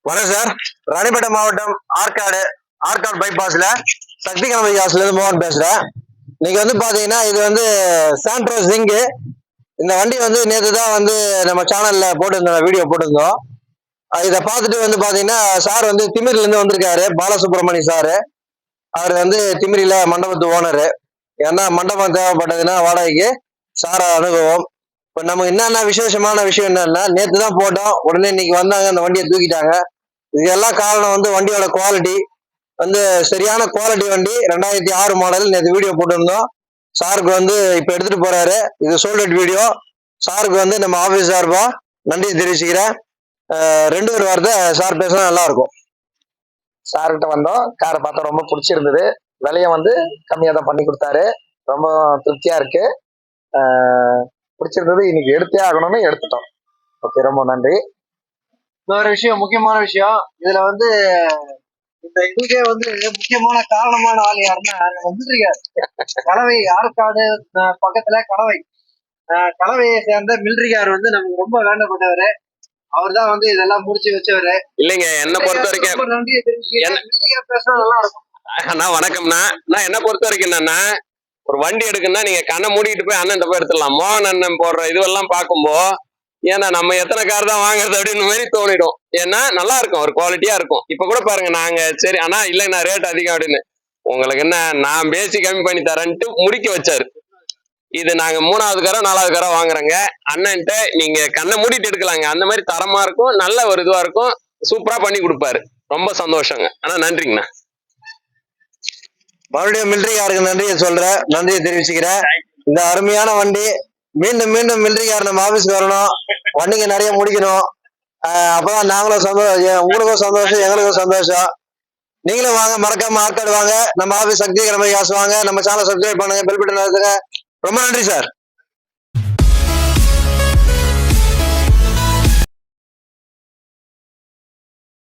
வணக்கம் சார். ராணிப்பேட்டை மாவட்டம் ஆற்காடு பைபாஸ்ல சக்தி கணபதி காசுல இருந்து மோகன் பேசுறேன். இன்னைக்கு வந்து பாத்தீங்கன்னா இது வந்து சாண்ட்ரோ சிங்கு. இந்த வண்டி வந்து நேற்று தான் வந்து நம்ம சேனல்ல போட்டிருந்தோம், வீடியோ போட்டிருந்தோம். இதை பார்த்துட்டு வந்து பாத்தீங்கன்னா சார் வந்து திமிரில இருந்து வந்திருக்காரு, பாலசுப்ரமணியம் சாரு. அவர் வந்து திமிரில மண்டபத்து ஓனரு. ஏன்னா மண்டபம் தேவைப்பட்டதுன்னா வாடகைக்கு சாரை அனுபவம். இப்ப நமக்கு என்னென்ன விசேஷமான விஷயம் என்னன்னா, நேற்று தான் போட்டோம், உடனே இன்னைக்கு வந்தாங்க, அந்த வண்டியை தூக்கிட்டாங்க. இதெல்லாம் காரணம் வந்து வண்டியோட குவாலிட்டி வந்து சரியான குவாலிட்டி வண்டி. 2006 மாடல். நேற்று வீடியோ போட்டிருந்தோம். சாருக்கு வந்து இப்ப எடுத்துட்டு போறாரு. இது சோல்டட் வீடியோ. சாருக்கு வந்து நம்ம ஆபீஸ் சார்பா நன்றியை தெரிவிச்சுக்கிறேன். ரெண்டு ஒரு வார்த்தை சார் பேசினா நல்லா இருக்கும். சார்கிட்ட வந்தோம், காரை பார்த்தா ரொம்ப பிடிச்சிருந்தது. விலையும் வந்து கம்மியாக தான் பண்ணி கொடுத்தாரு. ரொம்ப திருப்தியா இருக்கு. பிடிச்சிருந்தது. இன்னைக்கு எடுத்தே ஆகணும்னு எடுத்துட்டோம். ஓகே, ரொம்ப நன்றி. இன்னொரு விஷயம், முக்கியமான விஷயம், இதுல வந்து இந்த இதுக்கே வந்து முக்கியமான காரணமான ஆள் யாருன்னா வந்துருக்காரு. கலவை ஆற்காடு பக்கத்துல கலவையை சேர்ந்த மிலிட்ரிக்கார் வந்து நமக்கு ரொம்ப வேண்டப்பட்டவரு. அவர் தான் வந்து இதெல்லாம் முடிச்சு வச்சவரு. இல்லைங்க, என்ன பொறுத்த வரைக்கும் நன்றியை தெரிவிச்சுக்கிறேன். பேசினா நல்லா இருக்கும். அண்ணா வணக்கம்ண்ணா. நான் என்ன பொறுத்த வரைக்கும் என்னன்னா, ஒரு வண்டி எடுக்குன்னா நீங்க கண்ணை மூடிட்டு போய் அண்ணன் போய் எடுத்துடலாம். மோகன் அண்ணன் போடுற இதுவெல்லாம் பார்க்கும்போது, ஏன்னா நம்ம எத்தனை கார் தான் வாங்குறது அப்படின்னு மாதிரி தோணிடும். ஏன்னா நல்லா இருக்கும், ஒரு குவாலிட்டியா இருக்கும். இப்ப கூட பாருங்க, நாங்க சரி ஆனா இல்லைண்ணா ரேட் அதிகம் அப்படின்னு, உங்களுக்கு என்ன நான் பேசி கம்மி பண்ணி தரேன்ட்டு முடிக்க வச்சாரு. இது நாங்க 3வது காரோ 4வது காரோ வாங்குறோங்க. அண்ணன்ட்ட நீங்க கண்ணை மூடிட்டு எடுக்கலாங்க. அந்த மாதிரி தரமா இருக்கும், நல்ல ஒரு இதுவா இருக்கும், சூப்பரா பண்ணி கொடுப்பாரு. ரொம்ப சந்தோஷங்க. ஆனா நன்றிங்கண்ணா. மறுபடியும் மிலிட்ரிக்காருக்கு நன்றியை சொல்றேன், நன்றியை தெரிவிச்சுக்கிறேன். இந்த அருமையான வண்டி மீண்டும் மீண்டும் மிலிட்ரிக்கார் நம்ம ஆபீஸ்க்கு வரணும், வண்டிங்க நிறைய முடிக்கணும். அப்பதான் நாங்களும் சந்தோஷம், உங்களுக்கும் சந்தோஷம், எங்களுக்கும் சந்தோஷம். நீங்களும் வாங்க, மறக்காம ஆற்காடு வாங்க, நம்ம ஆபீஸ் சக்தி கணபதி காசு வாங்க, நம்ம சேனல் சப்ஸ்கிரைப் பண்ணுங்க, பெல் பட்டன் அழுத்துங்க. ரொம்ப நன்றி சார்.